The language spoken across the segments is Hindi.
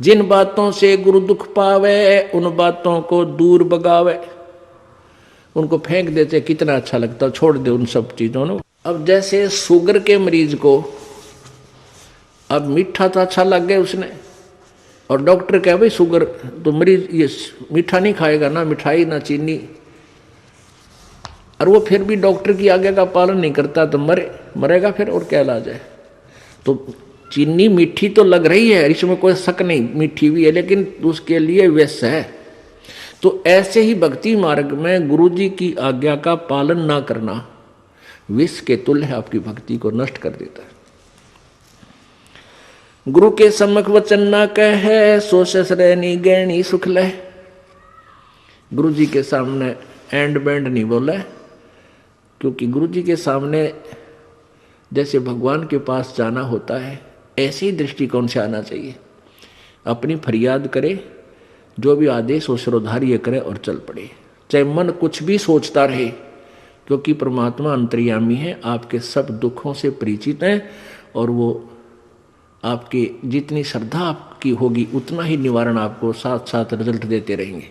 जिन बातों से गुरु दुख पावे उन बातों को दूर भगावे। उनको फेंक देते, कितना अच्छा लगता, छोड़ दे उन सब चीजों ने। अब जैसे शुगर के मरीज को अब मीठा तो अच्छा लग गया उसने, और डॉक्टर कहे भाई शुगर तो मरीज ये मीठा नहीं खाएगा, ना मिठाई ना चीनी, और वो फिर भी डॉक्टर की आज्ञा का पालन नहीं करता तो मरेगा फिर, और क्या इलाज है। तो चीनी मीठी तो लग रही है, इसमें कोई शक नहीं, मीठी भी है, लेकिन उसके लिए विष है। तो ऐसे ही भक्ति मार्ग में गुरु जी की आज्ञा का पालन ना करना विष के तुल्य है, आपकी भक्ति को नष्ट कर देता है। गुरु के सम्मुख वचन ना कहे सो ससरैनी गैणी सुख लह। गुरु जी के सामने एंड बैंड नहीं बोला, क्योंकि गुरु जी के सामने जैसे भगवान के पास जाना होता है ऐसे ही दृष्टिकोण से आना चाहिए। अपनी फरियाद करे, जो भी आदेश हो श्रोधार्य करे और चल पड़े, चाहे मन कुछ भी सोचता रहे, क्योंकि परमात्मा अंतर्यामी है, आपके सब दुखों से परिचित है, और वो आपके जितनी श्रद्धा आपकी होगी उतना ही निवारण आपको साथ साथ रिजल्ट देते रहेंगे।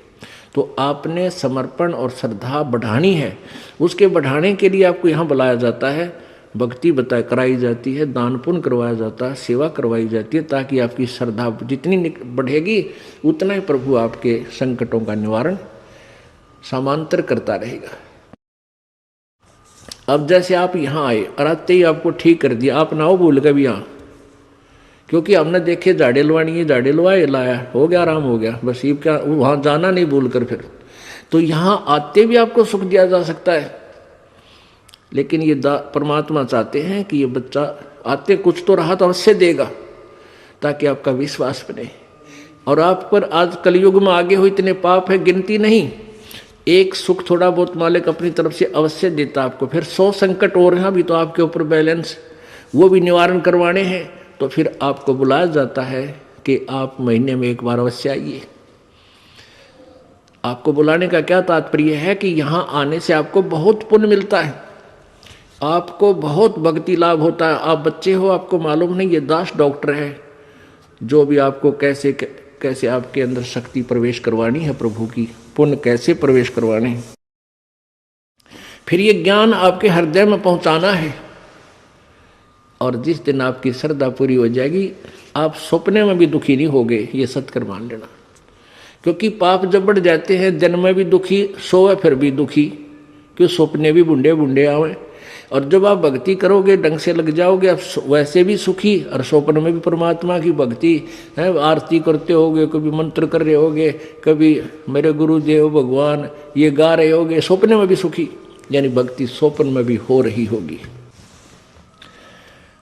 तो आपने समर्पण और श्रद्धा बढ़ानी है, उसके बढ़ाने के लिए आपको यहाँ बुलाया जाता है, भक्ति कराई जाती है, दान पुण्य करवाया जाता है, सेवा करवाई जाती है, ताकि आपकी श्रद्धा जितनी बढ़ेगी उतना ही प्रभु आपके संकटों का निवारण समांतर करता रहेगा। अब जैसे आप यहाँ आए और आते ही आपको ठीक कर दिया, आप ना हो भूल गए भी यहाँ, क्योंकि हमने देखे झाड़े लवानी है, झाड़े लवाए लाया, हो गया, आराम हो गया, बस ये क्या वहाँ जाना नहीं भूल कर फिर। तो यहाँ आते भी आपको सुख दिया जा सकता है, लेकिन ये परमात्मा चाहते हैं कि ये बच्चा आते कुछ तो राहत अवश्य देगा, ताकि आपका विश्वास बने। और आप पर आज कलयुग में आगे हो इतने पाप है, गिनती नहीं। एक सुख थोड़ा बहुत मालिक अपनी तरफ से अवश्य देता आपको, फिर 100 संकट और हैं अभी तो आपके ऊपर बैलेंस, वो भी निवारण करवाने हैं। तो फिर आपको बुलाया जाता है कि आप महीने में एक बार अवश्य आइए। आपको बुलाने का क्या तात्पर्य है कि यहाँ आने से आपको बहुत पुण्य मिलता है, आपको बहुत भक्ति लाभ होता है। आप बच्चे हो, आपको मालूम नहीं, ये दास डॉक्टर है जो भी आपको कैसे कैसे आपके अंदर शक्ति प्रवेश करवानी है, प्रभु की पुण्य कैसे प्रवेश करवाने हैं, फिर ये ज्ञान आपके हृदय में पहुंचाना है। और जिस दिन आपकी श्रद्धा पूरी हो जाएगी, आप सपने में भी दुखी नहीं होगे, ये सत्कर मान लेना। क्योंकि पाप जब बढ़ जाते हैं, जन्म में भी दुखी, सोए फिर भी दुखी, क्यों सपने भी बुंडे बुंडे आवे। और जब आप भक्ति करोगे, ढंग से लग जाओगे, आप वैसे भी सुखी, और स्वप्न में भी परमात्मा की भक्ति है, आरती करते होगे, कभी मंत्र कर रहे होगे, कभी मेरे गुरुदेव भगवान ये गा रहे होगे, स्वप्न में भी सुखी, यानी भक्ति स्वप्न में भी हो रही होगी।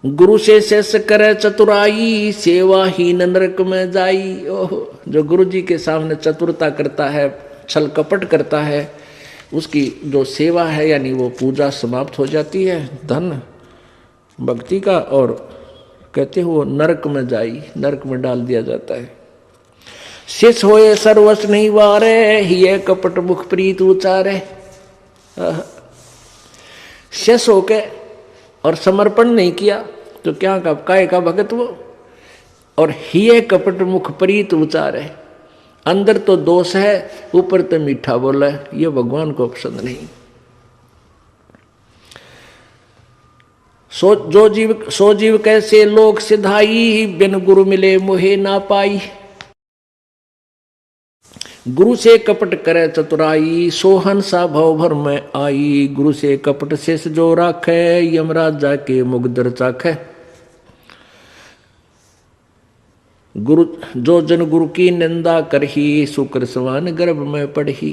गुरु से शेष करे चतुराई सेवा ही नरक में जाई। ओहो, जो गुरु जी के सामने चतुरता करता है, छल कपट करता है, उसकी जो सेवा है यानी वो पूजा समाप्त हो जाती है, धन भक्ति का, और कहते हो नरक में जाई, नरक में डाल दिया जाता है। शेष होए सर्वस नहीं वारे, ही कपट मुख प्रीत उचारे। शेष होके और समर्पण नहीं किया तो क्या काय का भगत वो, और ही कपट मुख प्रीत उचारे। अंदर तो दोष है, ऊपर तो मीठा बोला है, ये भगवान को पसंद नहीं। सो जीव कैसे लोग सिधाई, बिन गुरु मिले मोहे ना पाई। गुरु से कपट करे चतुराई, सोहन सा भव भर में आई। गुरु से कपट शेष जो राखे, यमराज जाके मुगदर चाखे। गुरु जो जन गुरु की निंदा करही, शुक्र समान गर्भ में पढ़ही।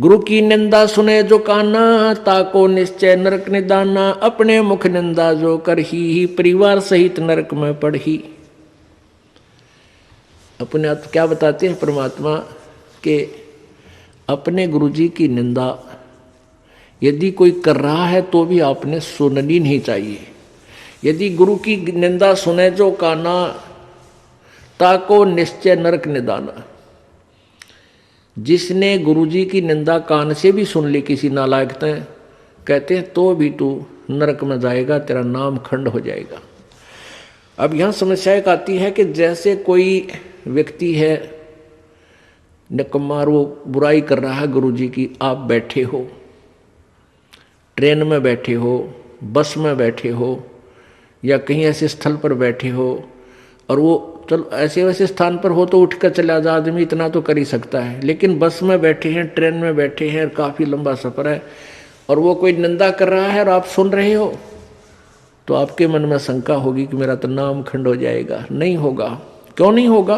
गुरु की निंदा सुने जो काना, ताको निश्चय नरक निदाना। अपने मुख निंदा जो करही, परिवार सहित नरक में पढ़ही। अपने आप क्या बताते हैं परमात्मा के, अपने गुरुजी की निंदा यदि कोई कर रहा है तो भी आपने सुननी नहीं चाहिए। यदि गुरु की निंदा सुने जो काना, ताको निश्चय नरक निदाना। जिसने गुरुजी की निंदा कान से भी सुन ली किसी नालायक ने, कहते हैं तो भी तू नरक में जाएगा, तेरा नाम खंड हो जाएगा। अब यहाँ समस्या एक आती है कि जैसे कोई व्यक्ति है निकम्मा, वो बुराई कर रहा है गुरुजी की। आप बैठे हो, ट्रेन में बैठे हो, बस में बैठे हो, या कहीं ऐसे स्थल पर बैठे हो, और वो चलो ऐसे वैसे स्थान पर हो तो उठ कर चला जा, आदमी इतना तो कर ही सकता है। लेकिन बस में बैठे हैं, ट्रेन में बैठे हैं, काफ़ी लंबा सफ़र है, और वो कोई निंदा कर रहा है और आप सुन रहे हो, तो आपके मन में शंका होगी कि मेरा तो नाम खंड हो जाएगा। नहीं होगा। क्यों नहीं होगा?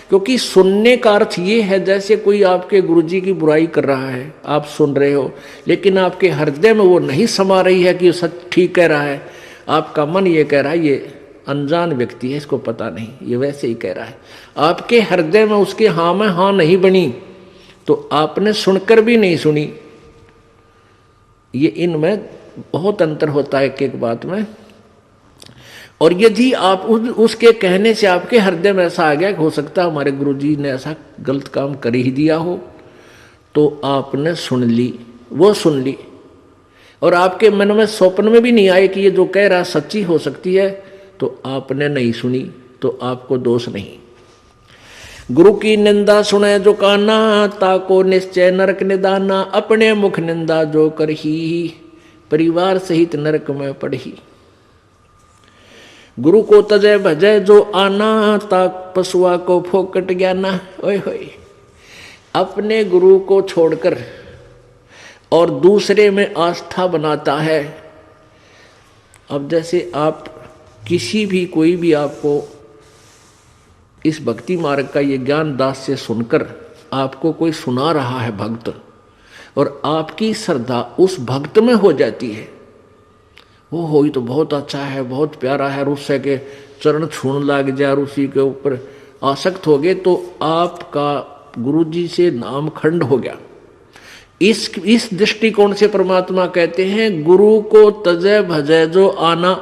क्योंकि सुनने का अर्थ ये है जैसे कोई आपके गुरुजी की बुराई कर रहा है, आप सुन रहे हो, लेकिन आपके हृदय में वो नहीं समा रही है कि सच ठीक कह रहा है। आपका मन ये कह रहा है ये अनजान व्यक्ति है, इसको पता नहीं, ये वैसे ही कह रहा है। आपके हृदय में उसके हाँ में हाँ नहीं बनी, तो आपने सुनकर भी नहीं सुनी। ये इनमें बहुत अंतर होता है एक एक बात में। और यदि आप उसके कहने से आपके हृदय में ऐसा आ गया कि हो सकता है हमारे गुरुजी ने ऐसा गलत काम कर ही दिया हो, तो आपने सुन ली, वो सुन ली, और आपके मन में स्वप्न में भी नहीं आए कि ये जो कह रहा सच्ची हो सकती है, तो आपने नहीं सुनी, तो आपको दोष नहीं। गुरु की निंदा सुने जो काना, ताको निश्चय नरक निदाना। अपने मुख निंदा जो करही, परिवार सहित नरक में पढ़ी। गुरु को तजय भजय जो आना, ताक पशुआ को फोकट ज्ञाना। ओए होए, अपने गुरु को छोड़कर और दूसरे में आस्था बनाता है। अब जैसे आप किसी भी कोई भी आपको इस भक्ति मार्ग का ये ज्ञान दास से सुनकर आपको कोई सुना रहा है भक्त, और आपकी श्रद्धा उस भक्त में हो जाती है, वो हो ही तो बहुत अच्छा है, बहुत प्यारा है, और उससे के चरण छूने लग जाए और उसी के ऊपर आसक्त हो गए, तो आपका गुरुजी से नाम खंड हो गया। इस दृष्टिकोण से परमात्मा कहते हैं गुरु को तजय भजय जो आना,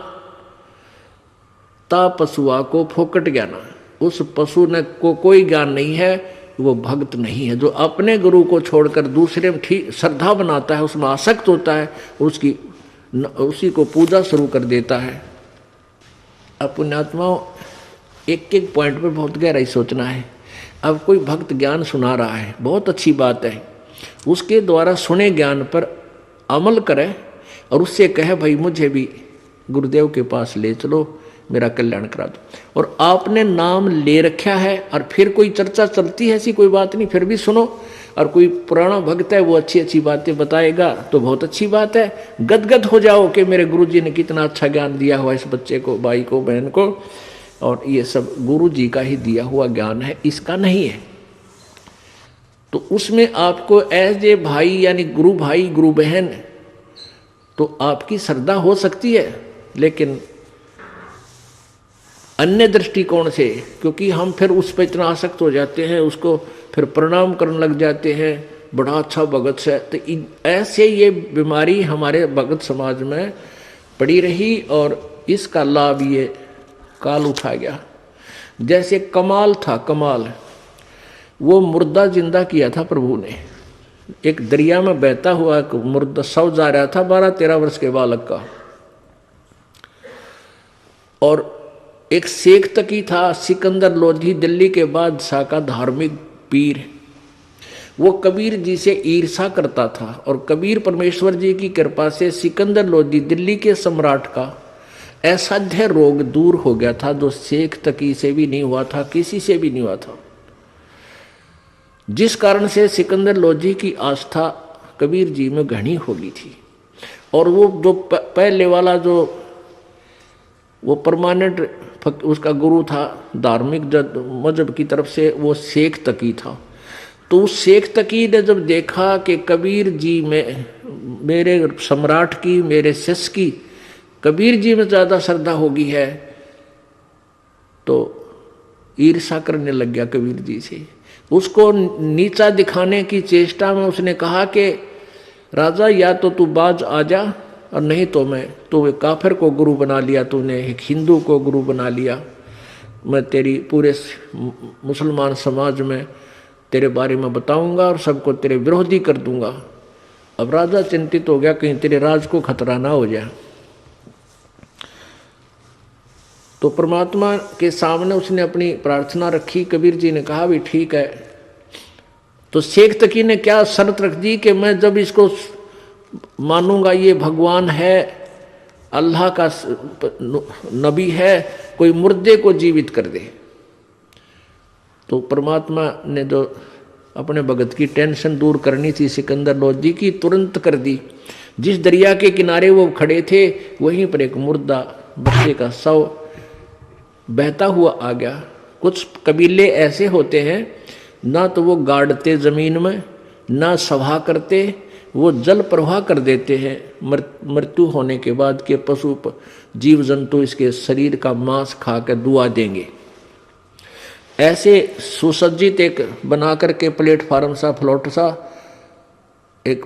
ता पशुआ को फोकट ज्ञाना। उस पशु ने को कोई ज्ञान नहीं है, वो भक्त नहीं है। जो अपने गुरु को छोड़कर दूसरे में ठीक श्रद्धा बनाता है, उसमें आसक्त होता है, उसी को पूजा शुरू कर देता है। अब पुण्यात्माओं, एक एक पॉइंट पर बहुत गहराई सोचना है। अब कोई भक्त ज्ञान सुना रहा है, बहुत अच्छी बात है, उसके द्वारा सुने ज्ञान पर अमल करे और उससे कहे भाई मुझे भी गुरुदेव के पास ले चलो, मेरा कल्याण करा दो। और आपने नाम ले रखा है और फिर कोई चर्चा चलती है, ऐसी कोई बात नहीं, फिर भी सुनो। और कोई पुराना भक्त है, वो अच्छी अच्छी बातें बताएगा तो बहुत अच्छी बात है, गदगद हो जाओ कि मेरे गुरुजी ने कितना अच्छा ज्ञान दिया हुआ इस बच्चे को, भाई को, बहन को, और ये सब गुरुजी का ही दिया हुआ ज्ञान है, इसका नहीं है। तो उसमें आपको एज ए भाई यानी गुरु भाई गुरु बहन, तो आपकी श्रद्धा हो सकती है, लेकिन अन्य दृष्टिकोण से, क्योंकि हम फिर उस पर इतना आसक्त हो जाते हैं, उसको फिर प्रणाम करने लग जाते हैं, बड़ा अच्छा भगत है। तो ऐसे ये बीमारी हमारे भगत समाज में पड़ी रही और इसका लाभ ये काल उठा गया। जैसे कमाल था, कमाल वो मुर्दा जिंदा किया था प्रभु ने। एक दरिया में बहता हुआ मुर्दा शव जा रहा था 12-13 वर्ष के बालक का, और एक शेख तकी था सिकंदर लोधी, दिल्ली के बादशाह का धार्मिक पीर। वो कबीर जी से ईर्षा करता था, और कबीर परमेश्वर जी की कृपा से सिकंदर लोधी दिल्ली के सम्राट का असाध्य रोग दूर हो गया था, जो शेख तकी से भी नहीं हुआ था, किसी से भी नहीं हुआ था। जिस कारण से सिकंदर लोधी की आस्था कबीर जी में घनी हो गई थी। और वो जो पहले वाला जो वो परमानेंट उसका गुरु था धार्मिक मजहब की तरफ से, वो शेख तकी था। तो उस शेख तकी ने जब देखा कि कबीर जी में, मेरे सम्राट की, मेरे शिष्य की कबीर जी में ज़्यादा श्रद्धा होगी है, तो ईर्षा करने लग गया कबीर जी से। उसको नीचा दिखाने की चेष्टा में उसने कहा कि राजा या तो तू बाज आ जा, और नहीं तो मैं, तो वे काफिर को गुरु बना लिया, तूने एक हिंदू को गुरु बना लिया, मैं तेरी पूरे मुसलमान समाज में तेरे बारे में बताऊंगा और सबको तेरे विरोधी कर दूंगा। अब राजा चिंतित हो गया कहीं तेरे राज को खतरा ना हो जाए। तो परमात्मा के सामने उसने अपनी प्रार्थना रखी। कबीर जी ने कहा भी ठीक है। तो शेख तकी ने क्या शर्त रख दी कि मैं जब इसको मानूंगा ये भगवान है, अल्लाह का नबी है, कोई मुर्दे को जीवित कर दे। तो परमात्मा ने जो अपने भगत की टेंशन दूर करनी थी सिकंदर लोधी की, तुरंत कर दी। जिस दरिया के किनारे वो खड़े थे वहीं पर एक मुर्दा बच्चे का शव बहता हुआ आ गया। कुछ कबीले ऐसे होते हैं, ना तो वो गाड़ते जमीन में, ना सभा करते, वो जल प्रवाह कर देते हैं मृत्यु होने के बाद के पशु जीव जंतु इसके शरीर का मांस खा कर दुआ देंगे। ऐसे सुसज्जित एक बना करके प्लेटफार्म सा, फ्लोट सा, एक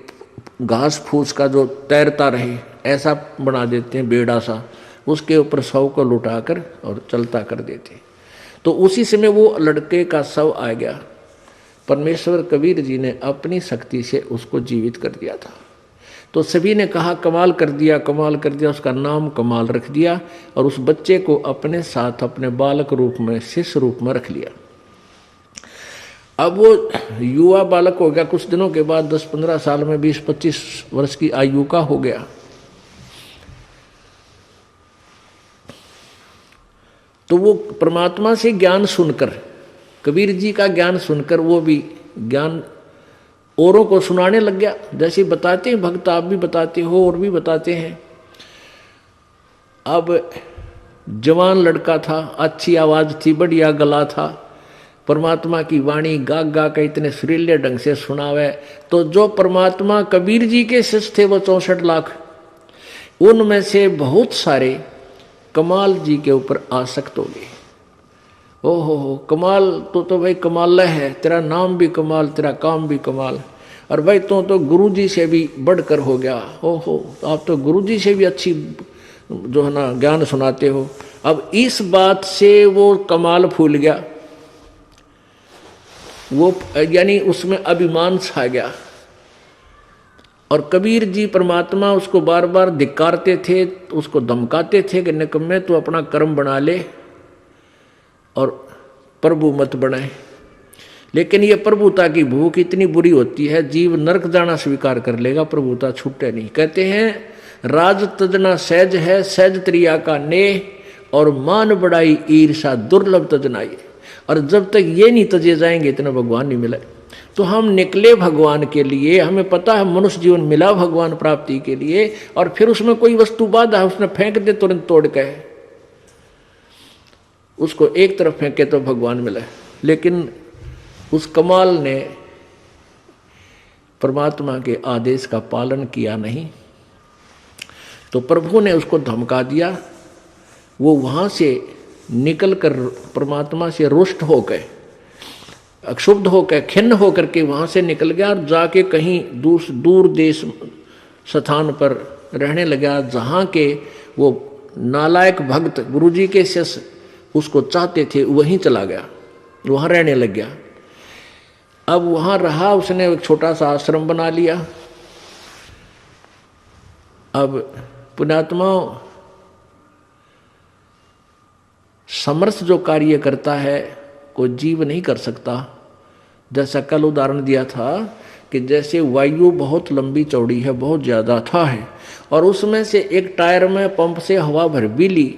घास फूस का जो तैरता रहे ऐसा बना देते हैं, बेड़ा सा, उसके ऊपर शव को लुटाकर और चलता कर देते। तो उसी समय वो लड़के का शव आ गया। परमेश्वर कबीर जी ने अपनी शक्ति से उसको जीवित कर दिया था। तो सभी ने कहा कमाल कर दिया, कमाल कर दिया। उसका नाम कमाल रख दिया और उस बच्चे को अपने साथ अपने बालक रूप में, शिष्य रूप में रख लिया। अब वो युवा बालक हो गया। कुछ दिनों के बाद 10-15 साल में 20-25 वर्ष की आयु का हो गया। तो वो परमात्मा से ज्ञान सुनकर, कबीर जी का ज्ञान सुनकर वो भी ज्ञान औरों को सुनाने लग गया। जैसे बताते हैं भक्त, आप भी बताते हो और भी बताते हैं। अब जवान लड़का था, अच्छी आवाज थी, बढ़िया गला था, परमात्मा की वाणी गा गा के इतने सुरीले ढंग से सुनावे। तो जो परमात्मा कबीर जी के शिष्य थे वो 64 लाख, उनमें से बहुत सारे कमाल जी के ऊपर आसक्त हो गए। ओहो कमाल तो भाई कमाल है, तेरा नाम भी कमाल, तेरा काम भी कमाल, और भाई तो गुरु जी से भी बढ़कर हो गया। ओहो आप तो गुरु जी से भी अच्छी जो है ना ज्ञान सुनाते हो। अब इस बात से वो कमाल फूल गया, वो यानी उसमें अभिमान छा गया। और कबीर जी परमात्मा उसको बार बार धिक्कारते थे, उसको धमकाते थे कि निकम्मे तू अपना कर्म बना ले और प्रभु मत बनाए। लेकिन ये प्रभुता की भूख इतनी बुरी होती है, जीव नरक जाना स्वीकार कर लेगा, प्रभुता छूटे नहीं। कहते हैं राज तजना सहज है, सहज त्रिया का नेह, और मान बढ़ाई ईर्षा दुर्लभ तजनाई। और जब तक ये नहीं तजे जाएंगे इतना भगवान नहीं मिले। तो हम निकले भगवान के लिए, हमें पता है मनुष्य जीवन मिला भगवान प्राप्ति के लिए, और फिर उसमें कोई वस्तु बाधा उसने फेंक दे तुरंत तोड़ के, उसको एक तरफ फेंके तो भगवान मिले। लेकिन उस कमाल ने परमात्मा के आदेश का पालन किया नहीं, तो प्रभु ने उसको धमका दिया। वो वहां से निकलकर परमात्मा से रुष्ट होकर, अक्षुब्ध होकर, खिन्न होकर के वहां से निकल गया और जाके कहीं दूर देश स्थान पर रहने लगा, जहां के वो नालायक भक्त गुरुजी के शिष्य उसको चाहते थे, वहीं चला गया, वहां रहने लग गया। अब वहां रहा, उसने एक छोटा सा आश्रम बना लिया। अब पुण्यात्मा समर्थ जो कार्य करता है कोई जीव नहीं कर सकता। जैसा कल उदाहरण दिया था कि जैसे वायु बहुत लंबी चौड़ी है, बहुत ज़्यादा था है, और उसमें से एक टायर में पंप से हवा भर भी ली,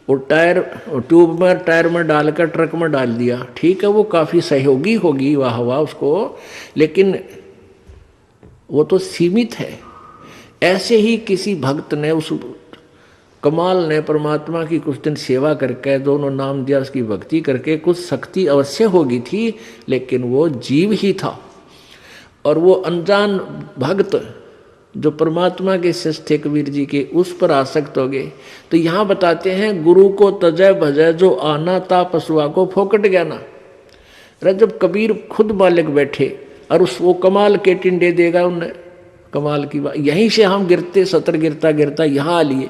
वो टायर ट्यूब में टायर में डालकर ट्रक में डाल दिया, ठीक है वो काफ़ी सहयोगी होगी वह हवा उसको, लेकिन वो तो सीमित है। ऐसे ही किसी भक्त ने, उस कमाल ने परमात्मा की कुछ दिन सेवा करके, दोनों नाम दिया, उसकी भक्ति करके कुछ शक्ति अवश्य होगी थी, लेकिन वो जीव ही था। और वो अनजान भक्त जो परमात्मा के शिष्य थे कबीर जी के, उस पर आसक्त हो गए। तो यहाँ बताते हैं गुरु को तजय भजय जो आना ता पशुआ को फोकट गया ना। अरे जब कबीर खुद मालिक बैठे और उस वो कमाल के टिंडे देगा उन्हें, कमाल की बात। यहीं से हम गिरते, सतर गिरता गिरता यहाँ आ लिए।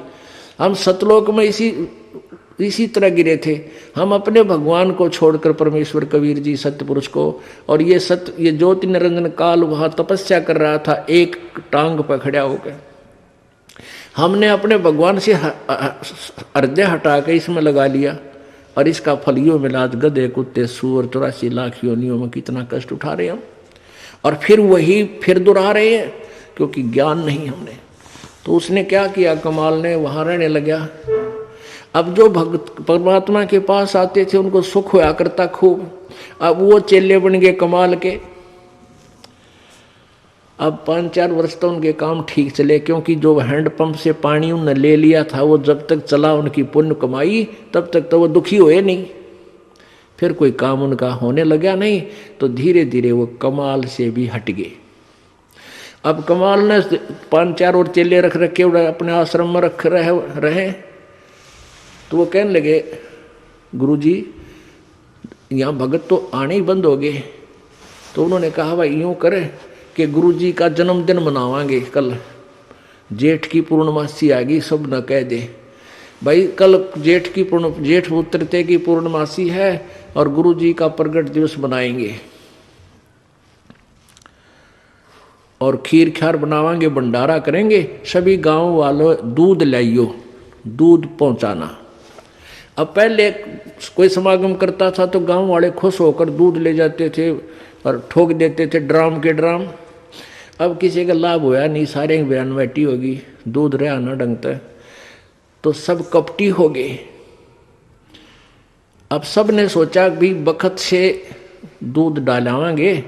हम सतलोक में इसी तरह गिरे थे। हम अपने भगवान को छोड़कर परमेश्वर कबीर जी सत्य पुरुष को, और ये ज्योति निरंजन काल वहाँ तपस्या कर रहा था एक टांग पर खड़ा होकर। हमने अपने भगवान से हृदय हटा के इसमें लगा लिया और इसका फल यूं मिला, गधे कुत्ते सूअर 84 लाख योनियों में कितना कष्ट उठा रहे हम, और फिर वही फिर दोहरा रहे हैं क्योंकि ज्ञान नहीं हमने। तो उसने क्या किया, कमाल ने वहां रहने लगा। अब जो भक्त परमात्मा के पास आते थे उनको सुख होया करता खूब, अब वो चेले बन गए कमाल के। अब 5-4 वर्ष तो उनके काम ठीक चले, क्योंकि जो हैंडपंप से पानी उन्होंने ले लिया था वो जब तक चला उनकी पुण्य कमाई, तब तक तो वो दुखी हुए नहीं। फिर कोई काम उनका होने लगा नहीं, तो धीरे धीरे वो कमाल से भी हट गए। अब कमाल ने 5-4 और चेले रख रखे अपने आश्रम में रख रहे, तो वो कहने लगे गुरुजी यहाँ भगत तो आने ही बंद हो गए। तो उन्होंने कहा भाई यूँ करे कि गुरुजी का जन्मदिन मनावांगे कल, जेठ की पूर्णमासी आ गई, सब न कह दे भाई कल जेठ उतरते की पूर्णमासी है और गुरुजी का प्रगट दिवस मनाएंगे और खीर खार बनावांगे, भंडारा करेंगे, सभी गांव वालों दूध लाइयो, दूध पहुंचाना। अब पहले कोई समागम करता था तो गांव वाले खुश होकर दूध ले जाते थे और ठोक देते थे ड्राम के ड्राम। अब किसी का लाभ होया नहीं, सारे की बयानवैटी होगी, दूध रहा ना ढंगता, तो सब कपटी हो गए। अब सब ने सोचा भी बखत से दूध डालावांगे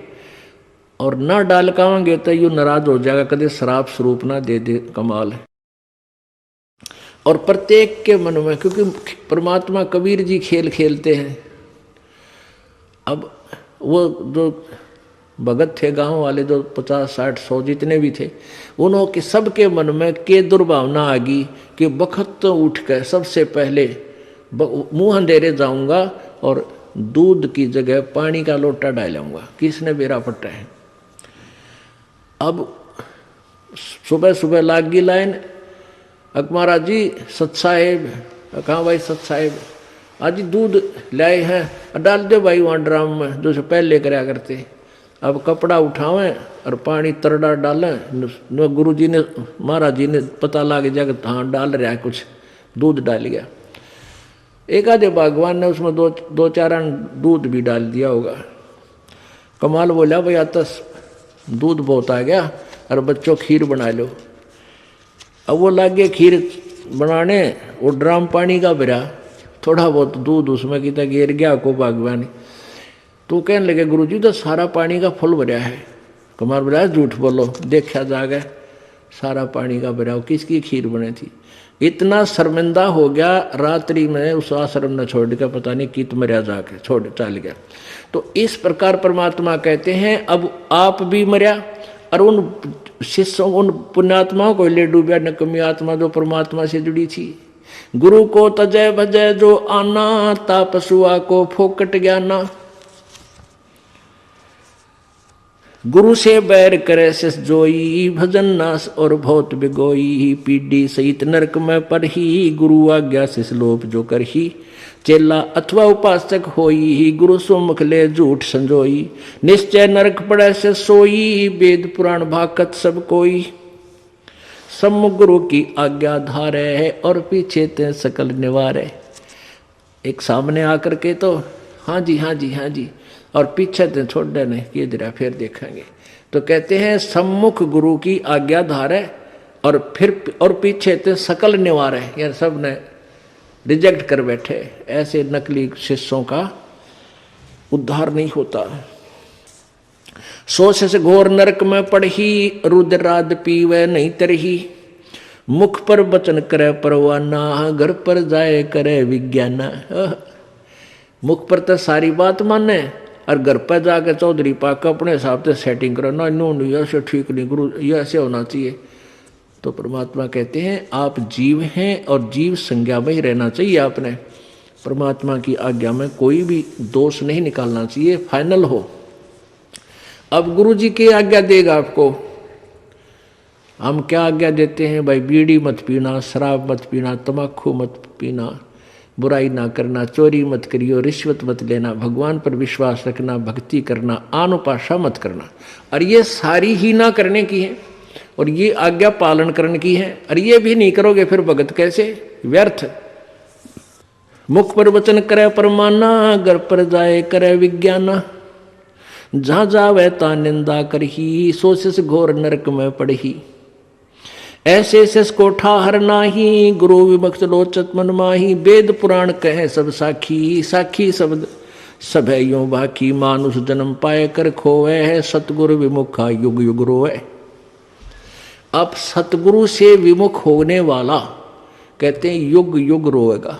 और ना डालकावांगे तो यूँ नाराज हो जाएगा, कदे शराब स्वरूप ना दे दे कमाल। और प्रत्येक के मन में, क्योंकि परमात्मा कबीर जी खेल खेलते हैं। अब वो जो भगत थे गांव वाले, जो 50, 60, 100 जितने भी थे, उन्होंने सबके मन में के दुर्भावना आ गई कि बखत तो उठ कर सबसे पहले मुंह अंधेरे जाऊंगा और दूध की जगह पानी का लोटा डालूंगा, किसने बेरा पट्टा है। अब सुबह सुबह लाग गई लाइन, अकमारा जी सत साहेब, कहाँ भाई सत साहेब, आज दूध लाए हैं, डाल दो भाई वहाँ ड्राम में जो से पहले कराया करते। अब कपड़ा उठावें और पानी तरड़ा डालें, गुरुजी ने महाराज जी ने पता लग जाएगा हाँ डाल रहा है कुछ, दूध डाल गया। एक आधे भगवान ने उसमें दो चार दूध भी डाल दिया होगा। कमाल बोला भाई आता दूध बहुत आ गया और बच्चों खीर बना लो। अब वो लागे खीर बनाने, वो ड्राम पानी का भरा, थोड़ा बहुत दूध उसमें कितना गिर गया को भगवान। तो कहने लगे गुरुजी तो सारा पानी का फुल भरा है। कमाल बोला झूठ बोलो, देखा जागे सारा पानी का भरा, किसकी खीर बनी थी। इतना शर्मिंदा हो गया, रात्रि में उस आश्रम ने छोड़ के पता नहीं कित मरिया जाके छोड़ चल गया। तो इस प्रकार परमात्मा कहते हैं अब आप भी मरिया और उन शिष्यों उन पुण्यात्माओं को ले डूबा, नकमी आत्मा जो परमात्मा से जुड़ी थी। गुरु को तजय भजय जो आना, तापसुआ को फोकट ज्ञाना। गुरु से बैर करे शिष जोई, भजन नास और बहुत बिगोई। पीढ़ी सहित नरक में परही, गुरु आज्ञा शिष लोप जो करही। चेला अथवा उपासक होई, गुरु सुमुख ले झूठ संजोई। निश्चय नरक पड़े से सोई, वेद पुराण भाकत सब कोई। सम्मुख गुरु की आज्ञा धारे, और पीछे ते सकल निवारे। एक सामने आकर के तो हाँ जी हाँ जी हाँ जी, और पीछे ते छोड़ देने कि दिरा फिर देखेंगे। तो कहते हैं सम्मुख गुरु की आज्ञा धारे और पीछे ते सकल निवारे, यार सब ने रिजेक्ट कर बैठे। ऐसे नकली शिष्यों का उद्धार नहीं होता। सोच से घोर नरक में पड़ही, रुद्राद पीवे नहीं तरही। मुख पर वचन करे परवाना, घर पर जाए करे विज्ञाना। मुख पर तो सारी बात माने और घर पर जाकर चौधरी पाक अपने हिसाब से सेटिंग करो, ना नो ऐसे ठीक नहीं, गुरु ये ऐसे होना चाहिए। तो परमात्मा कहते हैं आप जीव हैं और जीव संज्ञा में ही रहना चाहिए। आपने परमात्मा की आज्ञा में कोई भी दोष नहीं निकालना चाहिए, फाइनल हो। अब गुरु जी की आज्ञा देगा आपको। हम क्या आज्ञा देते हैं भाई, बीड़ी मत पीना, शराब मत पीना, तम्बाकू मत पीना, बुराई ना करना, चोरी मत करियो, रिश्वत मत लेना, भगवान पर विश्वास रखना, भक्ति करना, आन उपासना मत करना। और ये सारी ही ना करने की है। और ये आज्ञा पालन करने की है। और ये भी नहीं करोगे फिर भगत कैसे, व्यर्थ। मुख पर वचन करे परमाना, घर पर जाए करे विज्ञाना। जहां जावे ता निंदा करही, सो सिस घोर नरक में पड़ही। ऐसे सिस को ठाहर नाही, गुरु विमुक्त लोचत मन माही। वेद पुराण कहे सब साखी, साखी शब्द सब है यूं बाकी। मानुष जन्म पाए कर खोवे है, सतगुरु विमुखा युग युग रोए। अब सतगुरु से विमुख होने वाला कहते हैं युग युग रोएगा।